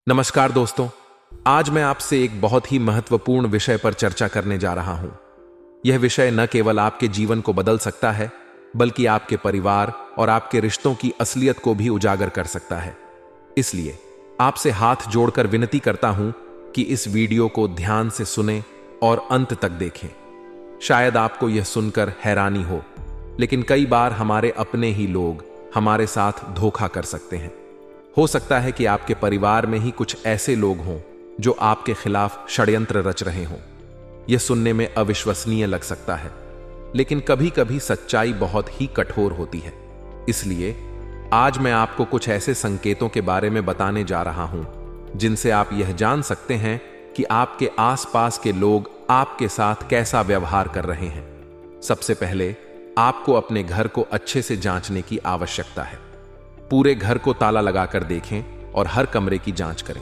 नमस्कार दोस्तों, आज मैं आपसे एक बहुत ही महत्वपूर्ण विषय पर चर्चा करने जा रहा हूं। यह विषय न केवल आपके जीवन को बदल सकता है, बल्कि आपके परिवार और आपके रिश्तों की असलियत को भी उजागर कर सकता है। इसलिए आपसे हाथ जोड़कर विनती करता हूं कि इस वीडियो को ध्यान से सुनें और अंत तक देखें। शायद आपको यह सुनकर हैरानी हो, लेकिन कई बार हमारे अपने ही लोग हमारे साथ धोखा कर सकते हैं। हो सकता है कि आपके परिवार में ही कुछ ऐसे लोग हों जो आपके खिलाफ षड्यंत्र रच रहे हों। यह सुनने में अविश्वसनीय लग सकता है, लेकिन कभी कभी सच्चाई बहुत ही कठोर होती है। इसलिए आज मैं आपको कुछ ऐसे संकेतों के बारे में बताने जा रहा हूं जिनसे आप यह जान सकते हैं कि आपके आसपास के लोग आपके साथ कैसा व्यवहार कर रहे हैं। सबसे पहले आपको अपने घर को अच्छे से जांचने की आवश्यकता है। पूरे घर को ताला लगाकर देखें और हर कमरे की जांच करें।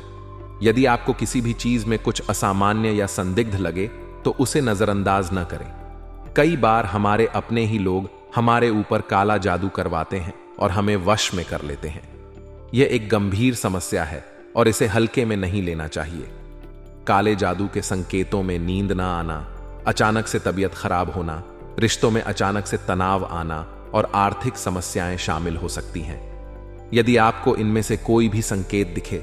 यदि आपको किसी भी चीज में कुछ असामान्य या संदिग्ध लगे तो उसे नजरअंदाज न करें। कई बार हमारे अपने ही लोग हमारे ऊपर काला जादू करवाते हैं और हमें वश में कर लेते हैं। यह एक गंभीर समस्या है और इसे हल्के में नहीं लेना चाहिए। काले जादू के संकेतों में नींद ना आना, अचानक से तबीयत खराब होना, रिश्तों में अचानक से तनाव आना और आर्थिक समस्याएं शामिल हो सकती हैं। यदि आपको इनमें से कोई भी संकेत दिखे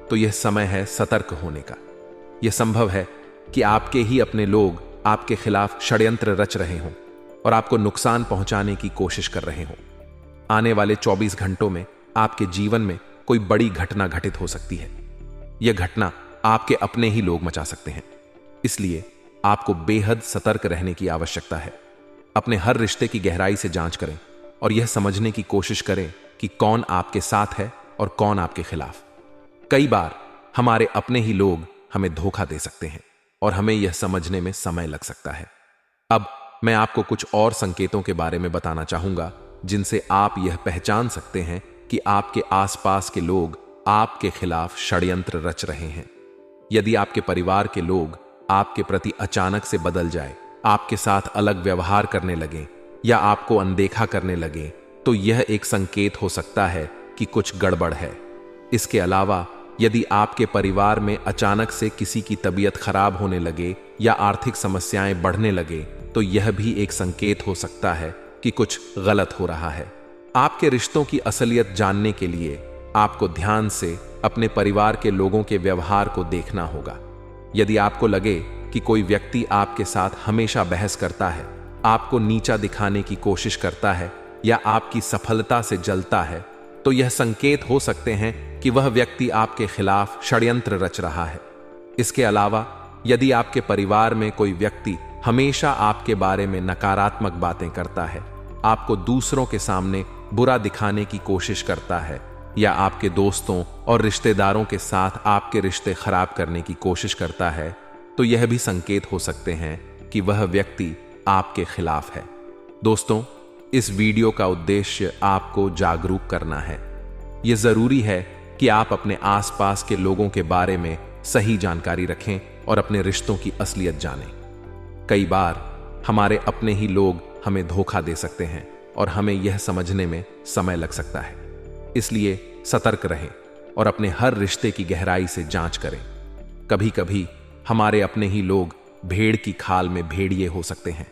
तो यह समय है सतर्क होने का। यह संभव है कि आपके ही अपने लोग आपके खिलाफ षड्यंत्र रच रहे हों और आपको नुकसान पहुंचाने की कोशिश कर रहे हों। आने वाले 24 घंटों में आपके जीवन में कोई बड़ी घटना घटित हो सकती है। यह घटना आपके अपने ही लोग मचा सकते हैं। इसलिए आपको बेहद सतर्क रहने की आवश्यकता है। अपने हर रिश्ते की गहराई से जांच करें और यह समझने की कोशिश करें कि कौन आपके साथ है और कौन आपके खिलाफ। कई बार हमारे अपने ही लोग हमें धोखा दे सकते हैं और हमें यह समझने में समय लग सकता है। अब मैं आपको कुछ और संकेतों के बारे में बताना चाहूंगा जिनसे आप यह पहचान सकते हैं कि आपके आसपास के लोग आपके खिलाफ षड्यंत्र रच रहे हैं। यदि आपके परिवार के लोग आपके प्रति अचानक से बदल जाए, आपके साथ अलग व्यवहार करने लगे या आपको अनदेखा करने लगे, तो यह एक संकेत हो सकता है कि कुछ गड़बड़ है। इसके अलावा यदि आपके परिवार में अचानक से किसी की तबीयत खराब होने लगे या आर्थिक समस्याएं बढ़ने लगे, तो यह भी एक संकेत हो सकता है कि कुछ गलत हो रहा है। आपके रिश्तों की असलियत जानने के लिए आपको ध्यान से अपने परिवार के लोगों के व्यवहार को देखना होगा। यदि आपको लगे कि कोई व्यक्ति आपके साथ हमेशा बहस करता है, आपको नीचा दिखाने की कोशिश करता है या आपकी सफलता से जलता है, तो यह संकेत हो सकते हैं कि वह व्यक्ति आपके खिलाफ षड्यंत्र रच रहा है। इसके अलावा यदि आपके परिवार में कोई व्यक्ति हमेशा आपके बारे में नकारात्मक बातें करता है, आपको दूसरों के सामने बुरा दिखाने की कोशिश करता है या आपके दोस्तों और रिश्तेदारों के साथ आपके रिश्ते खराब करने की कोशिश करता है, तो यह भी संकेत हो सकते हैं कि वह व्यक्ति आपके खिलाफ है। दोस्तों, इस वीडियो का उद्देश्य आपको जागरूक करना है। यह जरूरी है कि आप अपने आसपास के लोगों के बारे में सही जानकारी रखें और अपने रिश्तों की असलियत जानें। कई बार हमारे अपने ही लोग हमें धोखा दे सकते हैं और हमें यह समझने में समय लग सकता है। इसलिए सतर्क रहें और अपने हर रिश्ते की गहराई से जांच करें। कभी कभी हमारे अपने ही लोग भेड़ की खाल में भेड़िए हो सकते हैं।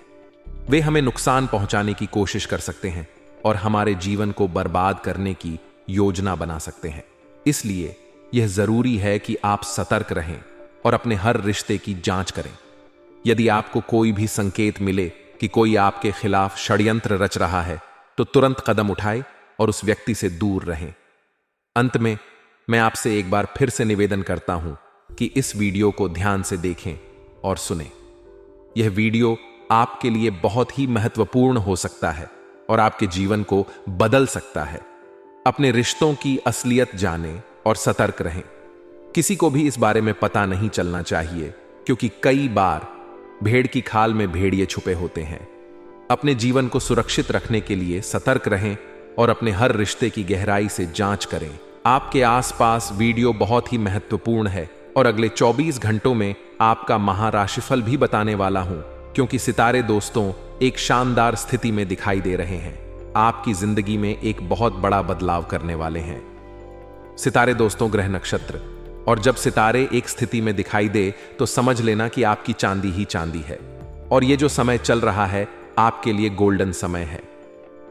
वे हमें नुकसान पहुंचाने की कोशिश कर सकते हैं और हमारे जीवन को बर्बाद करने की योजना बना सकते हैं। इसलिए यह जरूरी है कि आप सतर्क रहें और अपने हर रिश्ते की जांच करें। यदि आपको कोई भी संकेत मिले कि कोई आपके खिलाफ षड्यंत्र रच रहा है, तो तुरंत कदम उठाएं और उस व्यक्ति से दूर रहें। अंत में मैं आपसे एक बार फिर से निवेदन करता हूं कि इस वीडियो को ध्यान से देखें और सुनें। यह वीडियो आपके लिए बहुत ही महत्वपूर्ण हो सकता है और आपके जीवन को बदल सकता है। अपने रिश्तों की असलियत जानें और सतर्क रहें। किसी को भी इस बारे में पता नहीं चलना चाहिए, क्योंकि कई बार भेड़ की खाल में भेड़िए छुपे होते हैं। अपने जीवन को सुरक्षित रखने के लिए सतर्क रहें और अपने हर रिश्ते की गहराई से जांच करें। आपके आसपास वीडियो बहुत ही महत्वपूर्ण है और अगले 24 घंटों में आपका महाराशिफल भी बताने वाला हूं, क्योंकि सितारे दोस्तों एक शानदार स्थिति में दिखाई दे रहे हैं। आपकी जिंदगी में एक बहुत बड़ा बदलाव करने वाले हैं। सितारे दोस्तों ग्रह नक्षत्र और जब सितारे एक स्थिति में दिखाई दे तो समझ लेना कि आपकी चांदी ही चांदी है और ये जो समय चल रहा है आपके लिए गोल्डन समय है।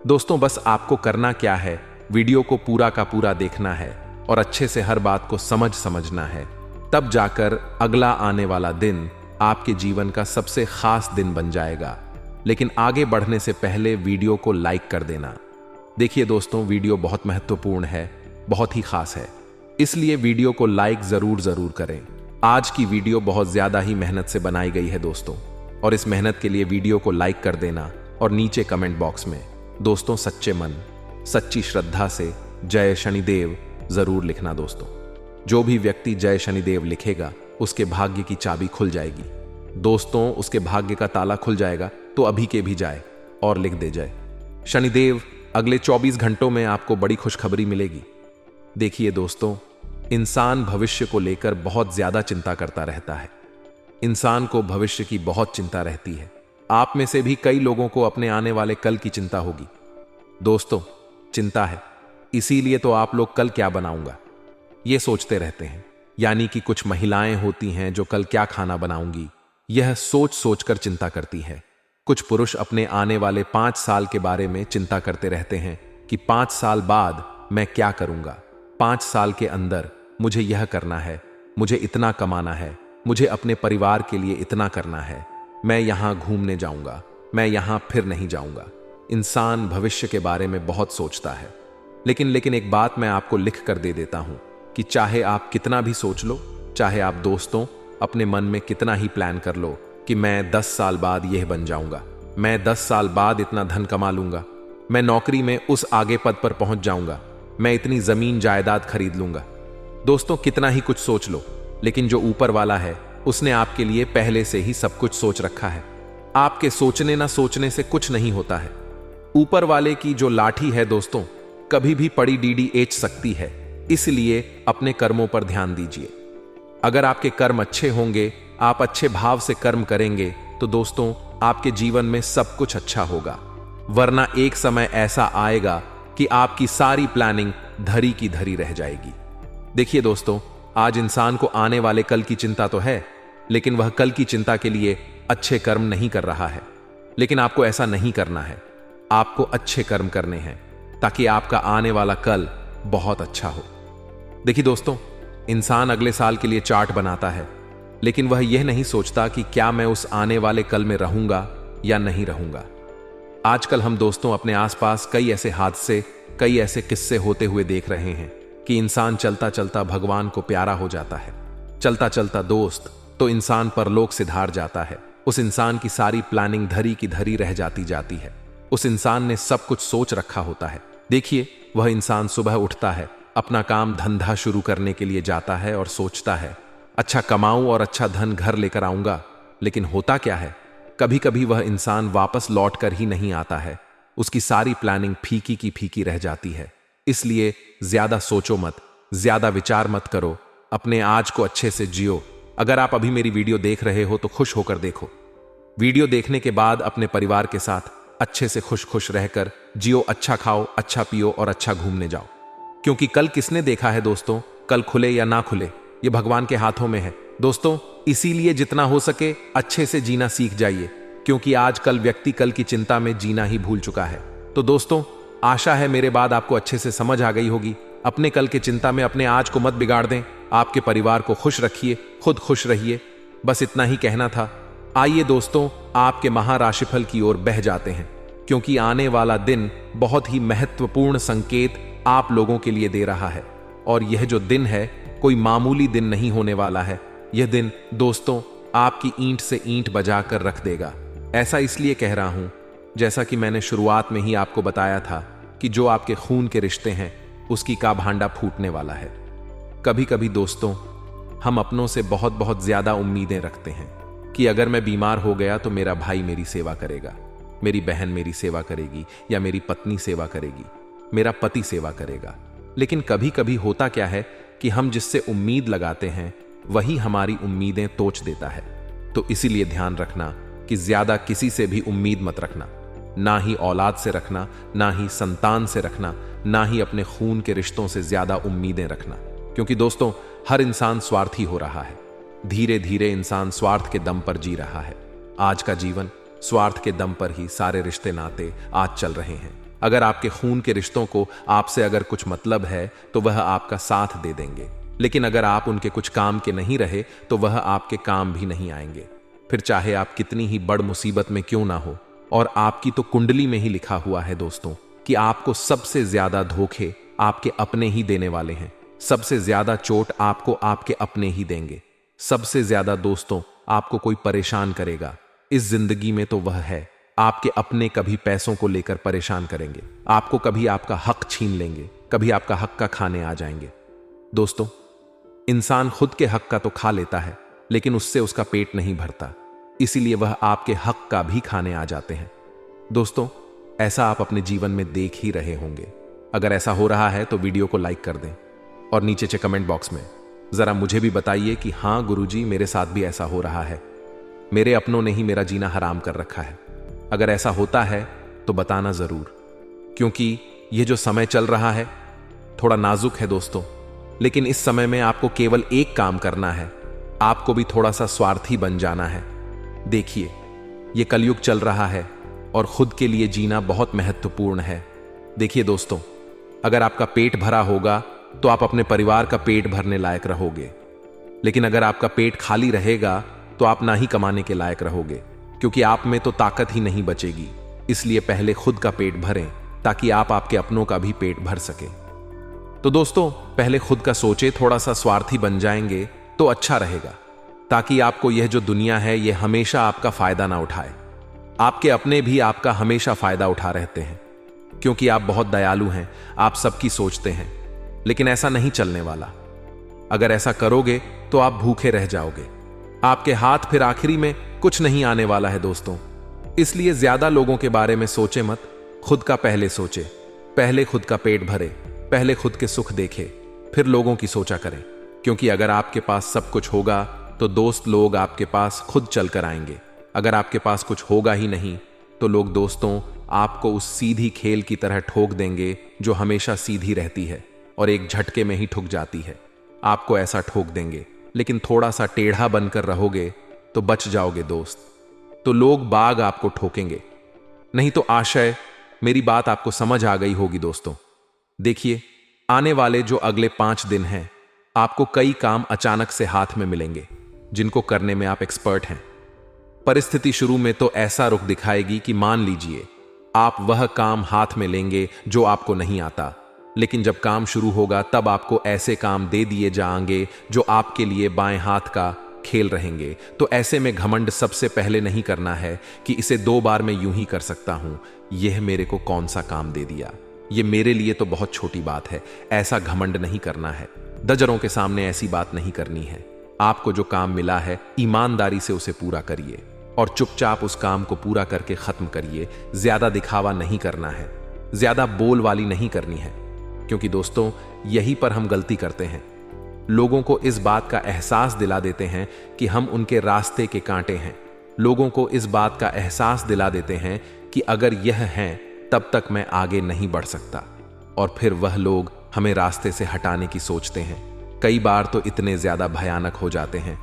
दोस्तों, बस आपको करना क्या है, वीडियो को पूरा का पूरा देखना है और अच्छे से हर बात को समझना है। तब जाकर अगला आने वाला दिन आपके जीवन का सबसे खास दिन बन जाएगा। लेकिन आगे बढ़ने से पहले वीडियो को लाइक कर देना। देखिए दोस्तों, वीडियो बहुत महत्वपूर्ण है, बहुत ही खास है, इसलिए वीडियो को लाइक जरूर करें। आज की वीडियो बहुत ज्यादा ही मेहनत से बनाई गई है दोस्तों, और इस मेहनत के लिए वीडियो को लाइक कर देना और नीचे कमेंट बॉक्स में दोस्तों सच्चे मन सच्ची श्रद्धा से जय शनिदेव जरूर लिखना। दोस्तों, जो भी व्यक्ति जय शनिदेव लिखेगा उसके भाग्य की चाबी खुल जाएगी। दोस्तों, उसके भाग्य का ताला खुल जाएगा, तो अभी के भी जाए और लिख दे जय शनिदेव। अगले 24 घंटों में आपको बड़ी खुशखबरी मिलेगी। देखिए दोस्तों, इंसान भविष्य को लेकर बहुत ज्यादा चिंता करता रहता है। इंसान को भविष्य की बहुत चिंता रहती है। आप में से भी कई लोगों को अपने आने वाले कल की चिंता होगी। दोस्तों, चिंता है, इसीलिए तो आप लोग कल क्या बनाऊंगा ये सोचते रहते हैं। यानी कि कुछ महिलाएं होती हैं जो कल क्या खाना बनाऊंगी यह सोच कर चिंता करती है। कुछ पुरुष अपने आने वाले 5 साल के बारे में चिंता करते रहते हैं कि 5 साल बाद मैं क्या करूंगा, 5 साल के अंदर मुझे यह करना है, मुझे इतना कमाना है, मुझे अपने परिवार के लिए इतना करना है, मैं यहां घूमने जाऊंगा, मैं यहां फिर नहीं जाऊंगा। इंसान भविष्य के बारे में बहुत सोचता है। लेकिन एक बात मैं आपको लिख कर दे देता हूं कि चाहे आप कितना भी सोच लो, चाहे आप दोस्तों अपने मन में कितना ही प्लान कर लो कि मैं 10 साल बाद यह बन जाऊंगा, मैं 10 साल बाद इतना धन कमा लूंगा, मैं नौकरी में उस आगे पद पर पहुंच जाऊंगा, मैं इतनी जमीन जायदाद खरीद लूंगा। दोस्तों, कितना ही कुछ सोच लो, लेकिन जो ऊपर वाला है उसने आपके लिए पहले से ही सब कुछ सोच रखा है। आपके सोचने ना सोचने से कुछ नहीं होता है। ऊपर वाले की जो लाठी है दोस्तों, कभी भी पड़ी डीडी एच सकती है, इसलिए अपने कर्मों पर ध्यान दीजिए। अगर आपके कर्म अच्छे होंगे, आप अच्छे भाव से कर्म करेंगे, तो दोस्तों आपके जीवन में सब कुछ अच्छा होगा। वरना एक समय ऐसा आएगा कि आपकी सारी प्लानिंग धरी की धरी रह जाएगी। देखिए दोस्तों, आज इंसान को आने वाले कल की चिंता तो है, लेकिन वह कल की चिंता के लिए अच्छे कर्म नहीं कर रहा है। लेकिन आपको ऐसा नहीं करना है, आपको अच्छे कर्म करने हैं ताकि आपका आने वाला कल बहुत अच्छा हो। देखिए दोस्तों, इंसान अगले साल के लिए चार्ट बनाता है, लेकिन वह यह नहीं सोचता कि क्या मैं उस आने वाले कल में रहूंगा या नहीं रहूंगा। आजकल हम दोस्तों अपने आसपास कई ऐसे हादसे, कई ऐसे किस्से होते हुए देख रहे हैं कि इंसान चलता चलता भगवान को प्यारा हो जाता है, चलता चलता दोस्त तो इंसान परलोक सिधार जाता है। उस इंसान की सारी प्लानिंग धरी की धरी रह जाती है। उस इंसान ने सब कुछ सोच रखा होता है। देखिए, वह इंसान सुबह उठता है, अपना काम धंधा शुरू करने के लिए जाता है और सोचता है अच्छा कमाऊं और अच्छा धन घर लेकर आऊंगा। लेकिन होता क्या है, कभी कभी वह इंसान वापस लौट कर ही नहीं आता है। उसकी सारी प्लानिंग फीकी की फीकी रह जाती है। इसलिए ज्यादा सोचो मत, ज्यादा विचार मत करो, अपने आज को अच्छे से जियो। अगर आप अभी मेरी वीडियो देख रहे हो तो खुश होकर देखो। वीडियो देखने के बाद अपने परिवार के साथ अच्छे से खुश रहकर जियो, अच्छा खाओ, अच्छा पियो और अच्छा घूमने जाओ। क्योंकि कल किसने देखा है दोस्तों, कल खुले या ना खुले ये भगवान के हाथों में है। दोस्तों, इसीलिए जितना हो सके अच्छे से जीना सीख जाइए, क्योंकि आजकल व्यक्ति कल की चिंता में जीना ही भूल चुका है। तो दोस्तों, आशा है मेरे बात आपको अच्छे से समझ आ गई होगी। अपने कल की चिंता में अपने आज को मत बिगाड़ दें। आपके परिवार को खुश रखिए, खुद खुश रहिए। बस इतना ही कहना था। आइए दोस्तों, आपके महाराशिफल की ओर बह जाते हैं, क्योंकि आने वाला दिन बहुत ही महत्वपूर्ण संकेत आप लोगों के लिए दे रहा है। और यह जो दिन है कोई मामूली दिन नहीं होने वाला है। यह दिन दोस्तों आपकी ईंट से ईंट बजा कर रख देगा। ऐसा इसलिए कह रहा हूं, जैसा कि मैंने शुरुआत में ही आपको बताया था कि जो आपके खून के रिश्ते हैं उसकी का भांडा फूटने वाला है। कभी कभी दोस्तों हम अपनों से बहुत बहुत ज्यादा उम्मीदें रखते हैं कि अगर मैं बीमार हो गया तो मेरा भाई मेरी सेवा करेगा, मेरी बहन मेरी सेवा करेगी, या मेरी पत्नी सेवा करेगी, मेरा पति सेवा करेगा। लेकिन कभी कभी होता क्या है कि हम जिससे उम्मीद लगाते हैं वही हमारी उम्मीदें तोच देता है। तो इसीलिए ध्यान रखना कि ज्यादा किसी से भी उम्मीद मत रखना, ना ही औलाद से रखना, ना ही संतान से रखना, ना ही अपने खून के रिश्तों से ज्यादा उम्मीदें रखना। क्योंकि दोस्तों हर इंसान स्वार्थी हो रहा है। धीरे धीरे इंसान स्वार्थ के दम पर जी रहा है। आज का जीवन स्वार्थ के दम पर ही सारे रिश्ते नाते आज चल रहे हैं। अगर आपके खून के रिश्तों को आपसे अगर कुछ मतलब है तो वह आपका साथ दे देंगे, लेकिन अगर आप उनके कुछ काम के नहीं रहे तो वह आपके काम भी नहीं आएंगे। फिर चाहे आप कितनी ही बड़ मुसीबत में क्यों ना हो, और आपकी तो कुंडली में ही लिखा हुआ है दोस्तों कि आपको सबसे ज्यादा धोखे आपके अपने ही देने वाले हैं। सबसे ज्यादा चोट आपको आपके अपने ही देंगे। सबसे ज्यादा दोस्तों आपको कोई परेशान करेगा इस जिंदगी में तो वह है आपके अपने। कभी पैसों को लेकर परेशान करेंगे आपको, कभी आपका हक छीन लेंगे, कभी आपका हक का खाने आ जाएंगे। दोस्तों, इंसान खुद के हक का तो खा लेता है, लेकिन उससे उसका पेट नहीं भरता, इसीलिए वह आपके हक का भी खाने आ जाते हैं। दोस्तों, ऐसा आप अपने जीवन में देख ही रहे होंगे। अगर ऐसा हो रहा है तो वीडियो को लाइक कर दें और नीचे के कमेंट बॉक्स में जरा मुझे भी बताइए कि हाँ गुरुजी, मेरे साथ भी ऐसा हो रहा है, मेरे अपनों ने ही मेरा जीना हराम कर रखा है। अगर ऐसा होता है तो बताना जरूर, क्योंकि ये जो समय चल रहा है थोड़ा नाजुक है दोस्तों। लेकिन इस समय में आपको केवल एक काम करना है, आपको भी थोड़ा सा स्वार्थी बन जाना है। देखिए, ये कलयुग चल रहा है और खुद के लिए जीना बहुत महत्वपूर्ण है। देखिए दोस्तों, अगर आपका पेट भरा होगा तो आप अपने परिवार का पेट भरने लायक रहोगे, लेकिन अगर आपका पेट खाली रहेगा तो आप ना ही कमाने के लायक रहोगे, क्योंकि आप में तो ताकत ही नहीं बचेगी। इसलिए पहले खुद का पेट भरें ताकि आप आपके अपनों का भी पेट भर सके। तो दोस्तों, पहले खुद का सोचे, थोड़ा सा स्वार्थी बन जाएंगे तो अच्छा रहेगा, ताकि आपको यह जो दुनिया है यह हमेशा आपका फायदा ना उठाए। आपके अपने भी आपका हमेशा फायदा उठा रहते हैं, क्योंकि आप बहुत दयालु हैं, आप सबकी सोचते हैं। लेकिन ऐसा नहीं चलने वाला। अगर ऐसा करोगे तो आप भूखे रह जाओगे, आपके हाथ फिर आखिरी में कुछ नहीं आने वाला है दोस्तों। इसलिए ज्यादा लोगों के बारे में सोचे मत, खुद का पहले सोचे। पहले खुद का पेट भरे, पहले खुद के सुख देखे, फिर लोगों की सोचा करें। क्योंकि अगर आपके पास सब कुछ होगा तो दोस्त लोग आपके पास खुद चल कर आएंगे। अगर आपके पास कुछ होगा ही नहीं तो लोग दोस्तों आपको उस सीधी खेल की तरह ठोक देंगे जो हमेशा सीधी रहती है और एक झटके में ही ठुक जाती है। आपको ऐसा ठोक देंगे, लेकिन थोड़ा सा टेढ़ा बनकर रहोगे तो बच जाओगे दोस्त। तो लोग बाग आपको ठोकेंगे, नहीं तो आशय मेरी बात आपको समझ आ गई होगी दोस्तों। देखिए, आने वाले जो अगले 5 दिन हैं, आपको कई काम अचानक से हाथ में मिलेंगे जिनको करने में आप एक्सपर्ट हैं। परिस्थिति शुरू में तो ऐसा रुख दिखाएगी कि मान लीजिए आप वह काम हाथ में लेंगे जो आपको नहीं आता, लेकिन जब काम शुरू होगा तब आपको ऐसे काम दे दिए जाएंगे जो आपके लिए बाएं हाथ का खेल रहेंगे। तो ऐसे में घमंड सबसे पहले नहीं करना है कि इसे 2 बार मैं यूं ही कर सकता हूं, यह मेरे को कौन सा काम दे दिया, यह मेरे लिए तो बहुत छोटी बात है। ऐसा घमंड नहीं करना है, दजरों के सामने ऐसी बात नहीं करनी है। आपको जो काम मिला है ईमानदारी से उसे पूरा करिए और चुपचाप उस काम को पूरा करके खत्म करिए। ज्यादा दिखावा नहीं करना है, ज्यादा बोल वाली नहीं करनी है, क्योंकि दोस्तों यहीं पर हम गलती करते हैं। लोगों को इस बात का एहसास दिला देते हैं कि हम उनके रास्ते के कांटे हैं। लोगों को इस बात का एहसास दिला देते हैं कि अगर यह हैं तब तक मैं आगे नहीं बढ़ सकता, और फिर वह लोग हमें रास्ते से हटाने की सोचते हैं। कई बार तो इतने ज्यादा भयानक हो जाते हैं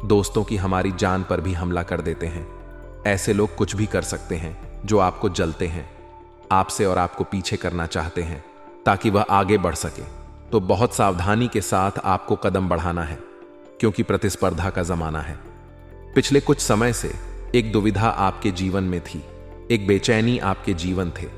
दोस्तों कि हमारी जान पर भी हमला कर देते हैं। ऐसे लोग कुछ भी कर सकते हैं जो आपको जलते हैं, आपसे और आपको पीछे करना चाहते हैं ताकि वह आगे बढ़ सके। तो बहुत सावधानी के साथ आपको कदम बढ़ाना है, क्योंकि प्रतिस्पर्धा का जमाना है। पिछले कुछ समय से एक दुविधा आपके जीवन में थी, एक बेचैनी आपके जीवन थे।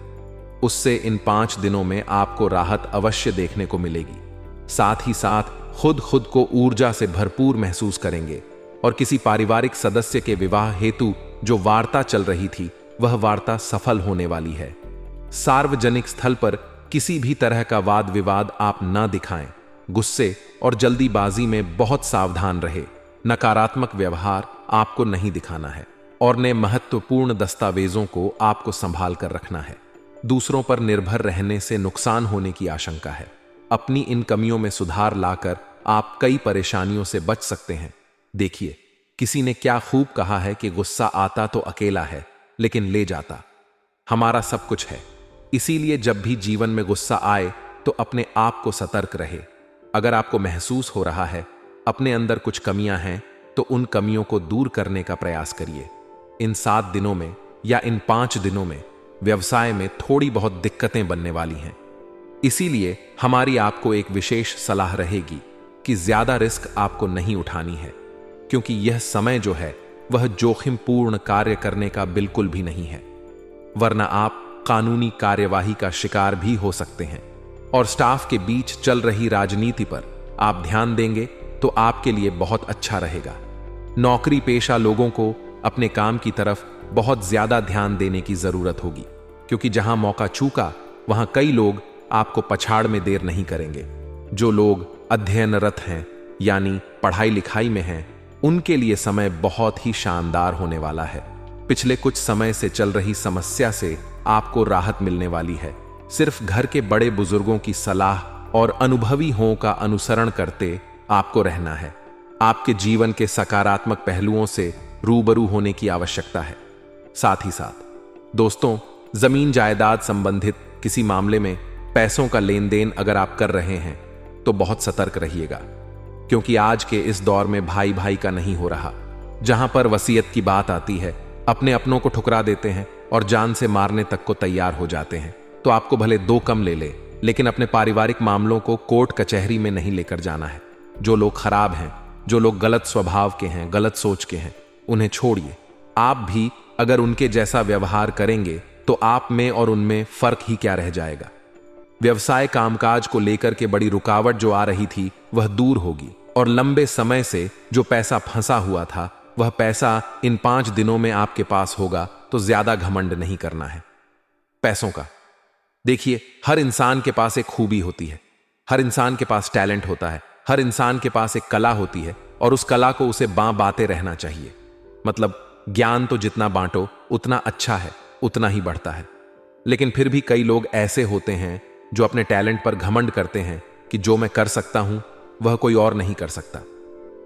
उससे इन 5 दिनों में आपको राहत अवश्य देखने को मिलेगी। साथ ही साथ खुद को ऊर्जा से भरपूर महसूस करेंगे, और किसी पारिवारिक सदस्य के विवाह हेतु जो वार्ता चल रही थी वह वार्ता सफल होने वाली है। सार्वजनिक स्थल पर किसी भी तरह का वाद विवाद आप ना दिखाएं। गुस्से और जल्दीबाजी में बहुत सावधान रहे। नकारात्मक व्यवहार आपको नहीं दिखाना है, और नए महत्वपूर्ण दस्तावेजों को आपको संभाल कर रखना है। दूसरों पर निर्भर रहने से नुकसान होने की आशंका है। अपनी इन कमियों में सुधार लाकर आप कई परेशानियों से बच सकते हैं। देखिए, किसी ने क्या खूब कहा है कि गुस्सा आता तो अकेला है लेकिन ले जाता हमारा सब कुछ है। इसीलिए जब भी जीवन में गुस्सा आए तो अपने आप को सतर्क रहे। अगर आपको महसूस हो रहा है अपने अंदर कुछ कमियां हैं तो उन कमियों को दूर करने का प्रयास करिए। इन 7 दिनों में या इन 5 दिनों में व्यवसाय में थोड़ी बहुत दिक्कतें बनने वाली हैं। इसीलिए हमारी आपको एक विशेष सलाह रहेगी कि ज्यादा रिस्क आपको नहीं उठानी है, क्योंकि यह समय जो है वह जोखिमपूर्ण कार्य करने का बिल्कुल भी नहीं है, वरना आप कानूनी कार्यवाही का शिकार भी हो सकते हैं। और स्टाफ के बीच चल रही राजनीति पर आप ध्यान देंगे तो आपके लिए बहुत अच्छा रहेगा। नौकरी पेशा लोगों को अपने काम की तरफ बहुत ज्यादा ध्यान देने की जरूरत होगी, क्योंकि जहां मौका चूका वहां कई लोग आपको पछाड़ में देर नहीं करेंगे। जो लोग अध्ययनरत हैं यानी पढ़ाई लिखाई में हैं, उनके लिए समय बहुत ही शानदार होने वाला है। पिछले कुछ समय से चल रही समस्या से आपको राहत मिलने वाली है। सिर्फ घर के बड़े बुजुर्गों की सलाह और अनुभवी हों का अनुसरण करते आपको रहना है। आपके जीवन के सकारात्मक पहलुओं से रूबरू होने की आवश्यकता है। साथ ही साथ दोस्तों, जमीन जायदाद संबंधित किसी मामले में पैसों का लेन देन अगर आप कर रहे हैं तो बहुत सतर्क रहिएगा, क्योंकि आज के इस दौर में भाई भाई का नहीं हो रहा। जहां पर वसीयत की बात आती है, अपने अपनों को ठुकरा देते हैं और जान से मारने तक को तैयार हो जाते हैं। तो आपको भले 2 कम ले लेकिन अपने पारिवारिक मामलों को कोर्ट कचहरी में नहीं लेकर जाना है। जो लोग खराब हैं, जो लोग गलत स्वभाव के हैं, गलत सोच के हैं, उन्हें छोड़िए। आप भी अगर उनके जैसा व्यवहार करेंगे तो आप में और उनमें फर्क ही क्या रह जाएगा। व्यवसाय कामकाज को लेकर के बड़ी रुकावट जो आ रही थी वह दूर होगी, और लंबे समय से जो पैसा फंसा हुआ था वह पैसा इन 5 दिनों में आपके पास होगा। तो ज्यादा घमंड नहीं करना है पैसों का। देखिए, हर इंसान के पास एक खूबी होती है, हर इंसान के पास टैलेंट होता है, हर इंसान के पास एक कला होती है, और उस कला को उसे बांटे रहना चाहिए। मतलब ज्ञान तो जितना बांटो उतना अच्छा है, उतना ही बढ़ता है। लेकिन फिर भी कई लोग ऐसे होते हैं जो अपने टैलेंट पर घमंड करते हैं कि जो मैं कर सकता हूं वह कोई और नहीं कर सकता।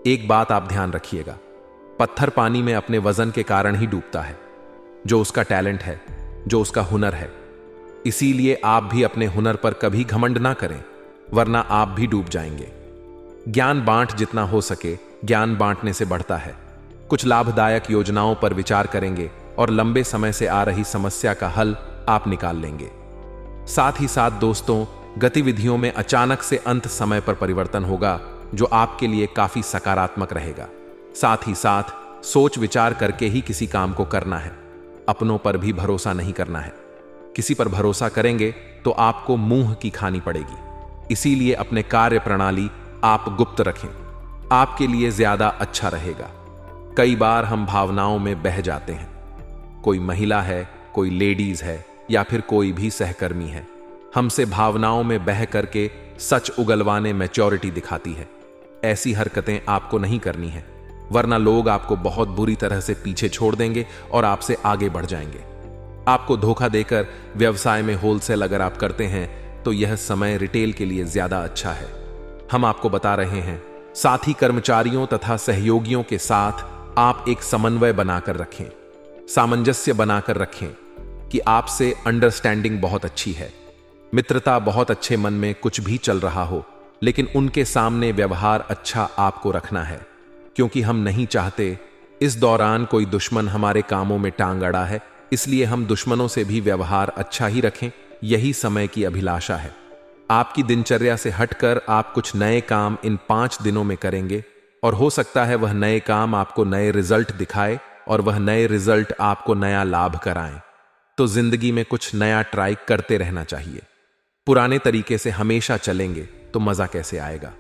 एक बात आप ध्यान रखिएगा, पत्थर पानी में अपने वजन के कारण ही डूबता है। जो उसका टैलेंट है, जो उसका हुनर है। इसीलिए आप भी अपने हुनर पर कभी घमंड ना करें, वरना आप भी डूब जाएंगे। ज्ञान बांट जितना हो सके, ज्ञान बांटने से बढ़ता है। कुछ लाभदायक योजनाओं पर विचार करेंगे और लंबे समय से आ रही समस्या का हल आप निकाल लेंगे। साथ ही साथ दोस्तों, गतिविधियों में अचानक से अंत समय पर परिवर्तन होगा, जो आपके लिए काफी सकारात्मक रहेगा। साथ ही साथ सोच विचार करके ही किसी काम को करना है। अपनों पर भी भरोसा नहीं करना है। किसी पर भरोसा करेंगे तो आपको मुंह की खानी पड़ेगी। इसीलिए अपने कार्य प्रणाली आप गुप्त रखें, आपके लिए ज्यादा अच्छा रहेगा। कई बार हम भावनाओं में बह जाते हैं। कोई महिला है, कोई लेडीज है, या फिर कोई भी सहकर्मी है, हमसे भावनाओं में बह करके सच उगलवाने मैच्योरिटी दिखाती है। ऐसी हरकतें आपको नहीं करनी है, वरना लोग आपको बहुत बुरी तरह से पीछे छोड़ देंगे और आपसे आगे बढ़ जाएंगे। आपको धोखा देकर व्यवसाय में होलसेल अगर आप करते हैं तो यह समय रिटेल के लिए ज्यादा अच्छा है। हम आपको बता रहे हैं, साथी कर्मचारियों तथा सहयोगियों के साथ आप एक समन्वय बनाकर रखें, सामंजस्य बनाकर रखें कि आपसे अंडरस्टैंडिंग बहुत अच्छी है, मित्रता बहुत अच्छे मन में कुछ भी चल रहा हो, लेकिन उनके सामने व्यवहार अच्छा आपको रखना है, क्योंकि हम नहीं चाहते इस दौरान कोई दुश्मन हमारे कामों में टांग अड़ा है। इसलिए हम दुश्मनों से भी व्यवहार अच्छा ही रखें, यही समय की अभिलाषा है। आपकी दिनचर्या से हटकर आप कुछ नए काम इन 5 दिनों में करेंगे, और हो सकता है वह नए काम आपको नए रिजल्ट दिखाए और वह नए रिजल्ट आपको नया लाभ कराएं। तो जिंदगी में कुछ नया ट्राई करते रहना चाहिए। पुराने तरीके से हमेशा चलेंगे तो मजा कैसे आएगा।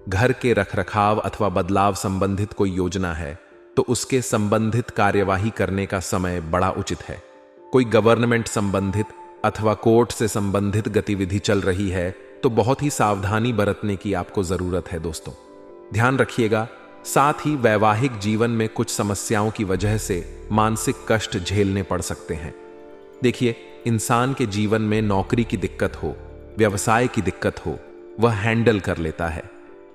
घर के रखरखाव अथवा बदलाव संबंधित कोई योजना है तो उसके संबंधित कार्यवाही करने का समय बड़ा उचित है। कोई गवर्नमेंट संबंधित अथवा कोर्ट से संबंधित गतिविधि चल रही है तो बहुत ही सावधानी बरतने की आपको जरूरत है दोस्तों, ध्यान रखिएगा। साथ ही वैवाहिक जीवन में कुछ समस्याओं की वजह से मानसिक कष्ट झेलने पड़ सकते हैं। देखिए, इंसान के जीवन में नौकरी की दिक्कत हो, व्यवसाय की दिक्कत हो, वह हैंडल कर लेता है,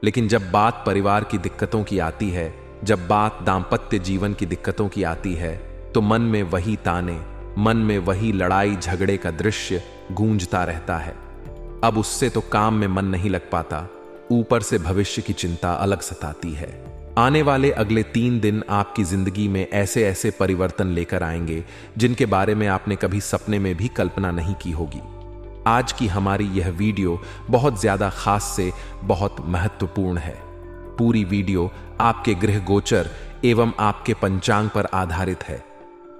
लेकिन जब बात परिवार की दिक्कतों की आती है, जब बात दांपत्य जीवन की दिक्कतों की आती है, तो मन में वही ताने, मन में वही लड़ाई झगड़े का दृश्य गूंजता रहता है। अब उससे तो काम में मन नहीं लग पाता, ऊपर से भविष्य की चिंता अलग सताती है। आने वाले अगले 3 दिन आपकी जिंदगी में ऐसे ऐसे परिवर्तन लेकर आएंगे जिनके बारे में आपने कभी सपने में भी कल्पना नहीं की होगी। आज की हमारी यह वीडियो बहुत ज्यादा खास से बहुत महत्वपूर्ण है। पूरी वीडियो आपके गृह गोचर एवं आपके पंचांग पर आधारित है।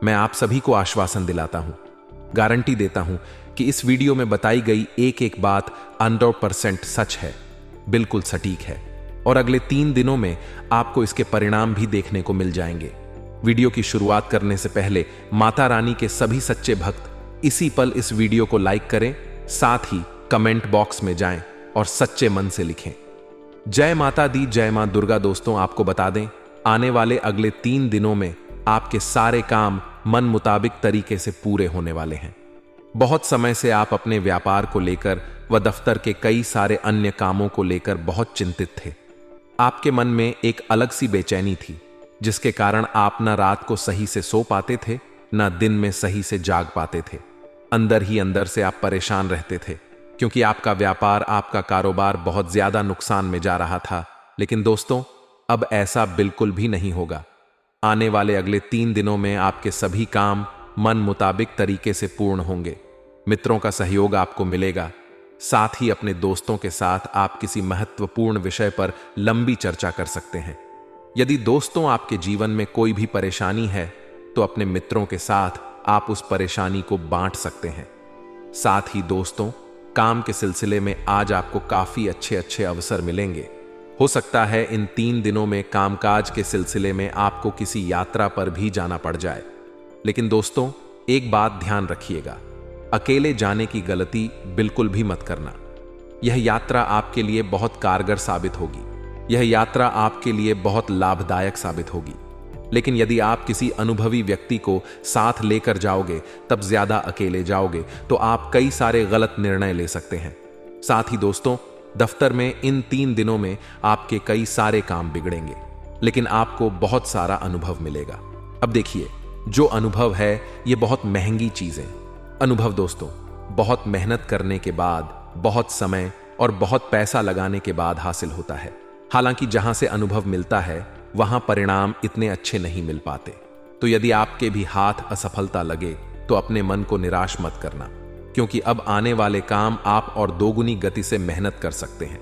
मैं आप सभी को आश्वासन दिलाता हूं, गारंटी देता हूं कि इस वीडियो में बताई गई एक एक बात 100% सच है, बिल्कुल सटीक है और अगले 3 दिनों में आपको इसके परिणाम भी देखने को मिल जाएंगे। वीडियो की शुरुआत करने से पहले माता रानी के सभी सच्चे भक्त इसी पल इस वीडियो को लाइक करें, साथ ही कमेंट बॉक्स में जाएं और सच्चे मन से लिखें जय माता दी, जय मां दुर्गा। दोस्तों, आपको बता दें, आने वाले अगले 3 दिनों में आपके सारे काम मन मुताबिक तरीके से पूरे होने वाले हैं। बहुत समय से आप अपने व्यापार को लेकर व दफ्तर के कई सारे अन्य कामों को लेकर बहुत चिंतित थे। आपके मन में एक अलग सी बेचैनी थी, जिसके कारण आप न रात को सही से सो पाते थे, न दिन में सही से जाग पाते थे। अंदर ही अंदर से आप परेशान रहते थे, क्योंकि आपका व्यापार, आपका कारोबार बहुत ज्यादा नुकसान में जा रहा था। लेकिन दोस्तों, अब ऐसा बिल्कुल भी नहीं होगा। आने वाले अगले 3 दिनों में आपके सभी काम मन मुताबिक तरीके से पूर्ण होंगे। मित्रों का सहयोग आपको मिलेगा। साथ ही अपने दोस्तों के साथ आप किसी महत्वपूर्ण विषय पर लंबी चर्चा कर सकते हैं। यदि दोस्तों आपके जीवन में कोई भी परेशानी है तो अपने मित्रों के साथ आप उस परेशानी को बांट सकते हैं। साथ ही दोस्तों, काम के सिलसिले में आज आपको काफी अच्छे अच्छे अवसर मिलेंगे। हो सकता है इन 3 दिनों में कामकाज के सिलसिले में आपको किसी यात्रा पर भी जाना पड़ जाए। लेकिन दोस्तों, एक बात ध्यान रखिएगा, अकेले जाने की गलती बिल्कुल भी मत करना। यह यात्रा आपके लिए बहुत कारगर साबित होगी। यह यात्रा आपके लिए बहुत लाभदायक साबित होगी। लेकिन यदि आप किसी अनुभवी व्यक्ति को साथ लेकर जाओगे, तब ज्यादा अकेले जाओगे तो आप कई सारे गलत निर्णय ले सकते हैं। साथ ही दोस्तों, दफ्तर में इन 3 दिनों में आपके कई सारे काम बिगड़ेंगे, लेकिन आपको बहुत सारा अनुभव मिलेगा। अब देखिए, जो अनुभव है ये बहुत महंगी चीजें। अनुभव दोस्तों, बहुत मेहनत करने के बाद, बहुत समय और बहुत पैसा लगाने के बाद हासिल होता है। हालांकि जहां से अनुभव मिलता है वहां परिणाम इतने अच्छे नहीं मिल पाते। तो यदि आपके भी हाथ असफलता लगे तो अपने मन को निराश मत करना, क्योंकि अब आने वाले काम आप और दोगुनी गति से मेहनत कर सकते हैं।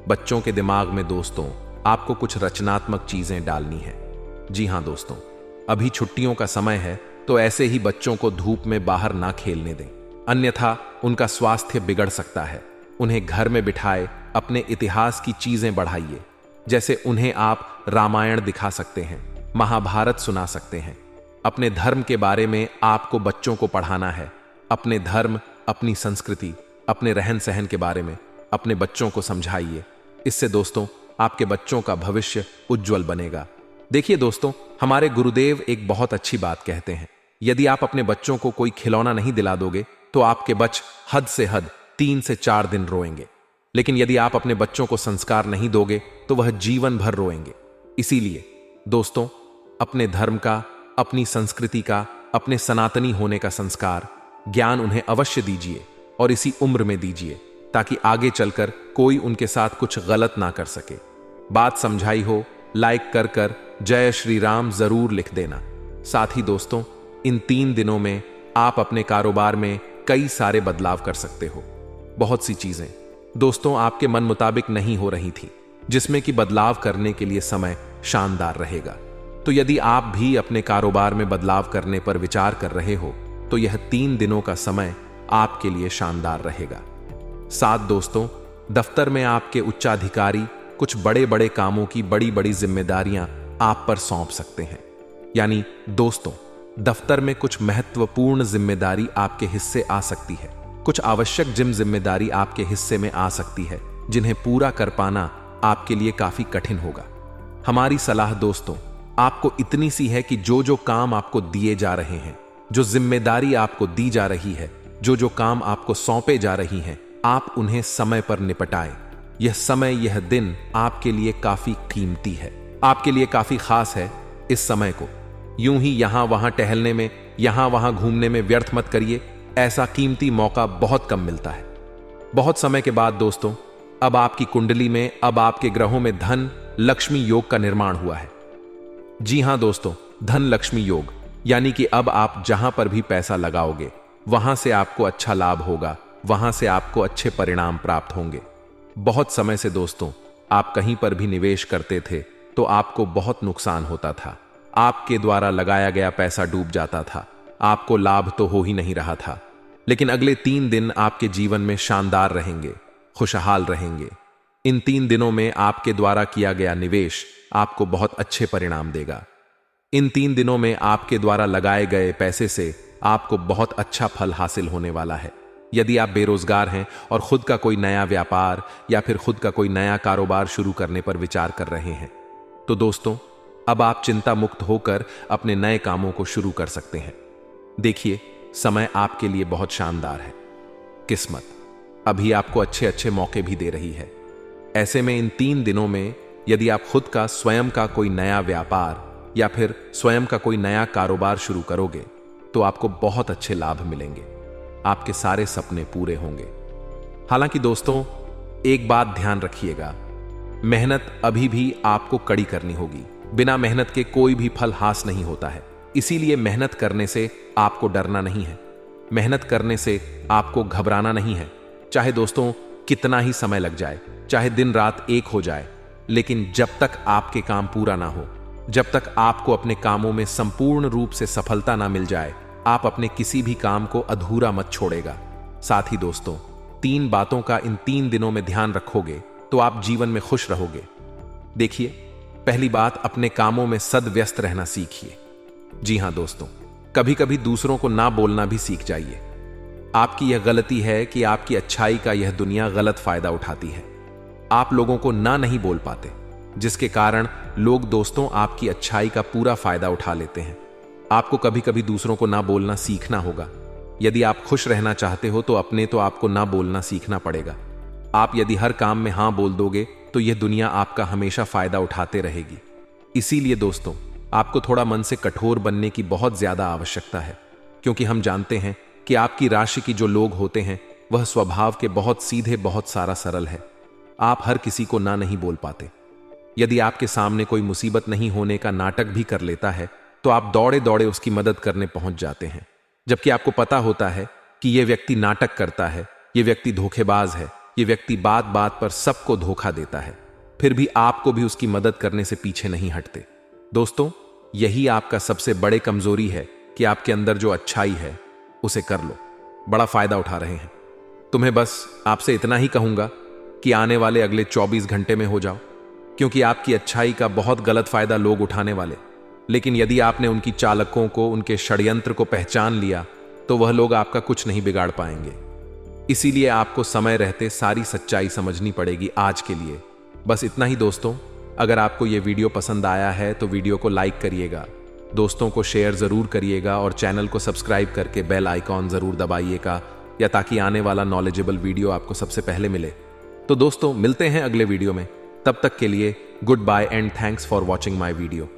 बच्चों के दिमाग में दोस्तों आपको कुछ रचनात्मक चीजें डालनी है। जी हां दोस्तों, अभी छुट्टियों का समय है, तो ऐसे ही बच्चों को धूप में बाहर ना खेलने दें, अन्यथा उनका स्वास्थ्य बिगड़ सकता है। उन्हें घर में बिठाए अपने इतिहास की चीजें बढ़ाइए। जैसे उन्हें आप रामायण दिखा सकते हैं, महाभारत सुना सकते हैं। अपने धर्म के बारे में आपको बच्चों को पढ़ाना है। अपने धर्म, अपनी संस्कृति, अपने रहन सहन के बारे में अपने बच्चों को समझाइए। इससे दोस्तों आपके बच्चों का भविष्य उज्जवल बनेगा। देखिए दोस्तों, हमारे गुरुदेव एक बहुत अच्छी बात कहते हैं, यदि आप अपने बच्चों को कोई खिलौना नहीं दिला दोगे तो आपके बच्चे हद से हद 3 से 4 दिन रोएंगे। लेकिन यदि आप अपने बच्चों को संस्कार नहीं दोगे तो वह जीवन भर रोएंगे। इसीलिए दोस्तों, अपने धर्म का, अपनी संस्कृति का, अपने सनातनी होने का संस्कार, ज्ञान उन्हें अवश्य दीजिए और इसी उम्र में दीजिए, ताकि आगे चलकर कोई उनके साथ कुछ गलत ना कर सके। बात समझाई हो, लाइक कर कर जय श्री राम जरूर लिख देना। साथ ही दोस्तों, इन 3 दिनों में आप अपने कारोबार में कई सारे बदलाव कर सकते हो। बहुत सी चीजें दोस्तों आपके मन मुताबिक नहीं हो रही थी, जिसमें कि बदलाव करने के लिए समय शानदार रहेगा। तो यदि आप भी अपने कारोबार में बदलाव करने पर विचार कर रहे हो तो यह 3 दिनों का समय आपके लिए शानदार रहेगा। साथ दोस्तों, दफ्तर में आपके उच्चाधिकारी कुछ बड़े बड़े कामों की बड़ी बड़ी जिम्मेदारियां आप पर सौंप सकते हैं। यानी दोस्तों, दफ्तर में कुछ महत्वपूर्ण जिम्मेदारी आपके हिस्से आ सकती है। कुछ आवश्यक जिम्मेदारी आपके हिस्से में आ सकती है, जिन्हें पूरा कर पाना आपके लिए काफी कठिन होगा। हमारी सलाह दोस्तों आपको इतनी सी है कि जो जो काम आपको दिए जा रहे हैं, जो जिम्मेदारी आपको दी जा रही है, जो जो काम आपको सौंपे जा रही हैं, आप उन्हें समय पर निपटाएं। यह समय, यह दिन आपके लिए काफी कीमती है, आपके लिए काफी खास है। इस समय को यूं ही यहां वहां टहलने में, यहां वहां घूमने में व्यर्थ मत करिए। ऐसा कीमती मौका बहुत कम मिलता है। बहुत समय के बाद दोस्तों अब आपकी कुंडली में, अब आपके ग्रहों में धन लक्ष्मी योग का निर्माण हुआ है। जी हां दोस्तों, धन लक्ष्मी योग यानी कि अब आप जहां पर भी पैसा लगाओगे वहां से आपको अच्छा लाभ होगा, वहां से आपको अच्छे परिणाम प्राप्त होंगे। बहुत समय से दोस्तों आप कहीं पर भी निवेश करते थे तो आपको बहुत नुकसान होता था, आपके द्वारा लगाया गया पैसा डूब जाता था, आपको लाभ तो हो ही नहीं रहा था। लेकिन अगले 3 दिन आपके जीवन में शानदार रहेंगे, खुशहाल रहेंगे। इन 3 दिनों में आपके द्वारा किया गया निवेश आपको बहुत अच्छे परिणाम देगा। इन 3 दिनों में आपके द्वारा लगाए गए पैसे से आपको बहुत अच्छा फल हासिल होने वाला है। यदि आप बेरोजगार हैं और खुद का कोई नया व्यापार या फिर खुद का कोई नया कारोबार शुरू करने पर विचार कर रहे हैं तो दोस्तों अब आप चिंता मुक्त होकर अपने नए कामों को शुरू कर सकते हैं। देखिए, समय आपके लिए बहुत शानदार है। किस्मत अभी आपको अच्छे अच्छे मौके भी दे रही है। ऐसे में इन 3 दिनों में यदि आप खुद का स्वयं का कोई नया व्यापार या फिर स्वयं का कोई नया कारोबार शुरू करोगे तो आपको बहुत अच्छे लाभ मिलेंगे, आपके सारे सपने पूरे होंगे। हालांकि दोस्तों एक बात ध्यान रखिएगा, मेहनत अभी भी आपको कड़ी करनी होगी। बिना मेहनत के कोई भी फल हासिल नहीं होता है। इसीलिए मेहनत करने से आपको डरना नहीं है, मेहनत करने से आपको घबराना नहीं है। चाहे दोस्तों कितना ही समय लग जाए, चाहे दिन रात एक हो जाए, लेकिन जब तक आपके काम पूरा ना हो, जब तक आपको अपने कामों में संपूर्ण रूप से सफलता ना मिल जाए, आप अपने किसी भी काम को अधूरा मत छोड़ेगा। साथ ही दोस्तों 3 बातों का इन 3 दिनों में ध्यान रखोगे तो आप जीवन में खुश रहोगे। देखिए, पहली बात, अपने कामों में सदव्यस्त रहना सीखिए। जी हां दोस्तों, कभी कभी दूसरों को ना बोलना भी सीख जाइए। आपकी यह गलती है कि आपकी अच्छाई का यह दुनिया गलत फायदा उठाती है। आप लोगों को ना नहीं बोल पाते, जिसके कारण लोग दोस्तों आपकी अच्छाई का पूरा फायदा उठा लेते हैं। आपको कभी कभी दूसरों को ना बोलना सीखना होगा। यदि आप खुश रहना चाहते हो तो आपको ना बोलना सीखना पड़ेगा। आप यदि हर काम में हां बोल दोगे तो यह दुनिया आपका हमेशा फायदा उठाते रहेगी। इसीलिए दोस्तों आपको थोड़ा मन से कठोर बनने की बहुत ज्यादा आवश्यकता है, क्योंकि हम जानते हैं कि आपकी राशि की जो लोग होते हैं वह स्वभाव के बहुत सीधे, बहुत सारा सरल है। आप हर किसी को ना नहीं बोल पाते। यदि आपके सामने कोई मुसीबत नहीं होने का नाटक भी कर लेता है तो आप दौड़े दौड़े उसकी मदद करने पहुंच जाते हैं, जबकि आपको पता होता है कि यह व्यक्ति नाटक करता है, यह व्यक्ति धोखेबाज है, यह व्यक्ति बात बात पर सबको धोखा देता है, फिर भी आपको भी उसकी मदद करने से पीछे नहीं हटते। दोस्तों यही आपका सबसे बड़े कमजोरी है कि आपके अंदर जो अच्छाई है उसे कर लो, बड़ा फायदा उठा रहे हैं। तुम्हें बस आपसे इतना ही कहूंगा कि आने वाले अगले 24 घंटे में हो जाओ, क्योंकि आपकी अच्छाई का बहुत गलत फायदा लोग उठाने वाले। लेकिन यदि आपने उनकी चालकों को, उनके षड्यंत्र को पहचान लिया तो वह लोग आपका कुछ नहीं बिगाड़ पाएंगे। इसीलिए आपको समय रहते सारी सच्चाई समझनी पड़ेगी आज के लिए। बस इतना ही दोस्तों। अगर आपको यह वीडियो पसंद आया है तो वीडियो को लाइक करिएगा, दोस्तों को शेयर जरूर करिएगा और चैनल को सब्सक्राइब करके बेल आइकॉन जरूर दबाइएगा, या ताकि आने वाला नॉलेजेबल वीडियो आपको सबसे पहले मिले। तो दोस्तों मिलते हैं अगले वीडियो में, तब तक के लिए goodbye and thanks for watching my video.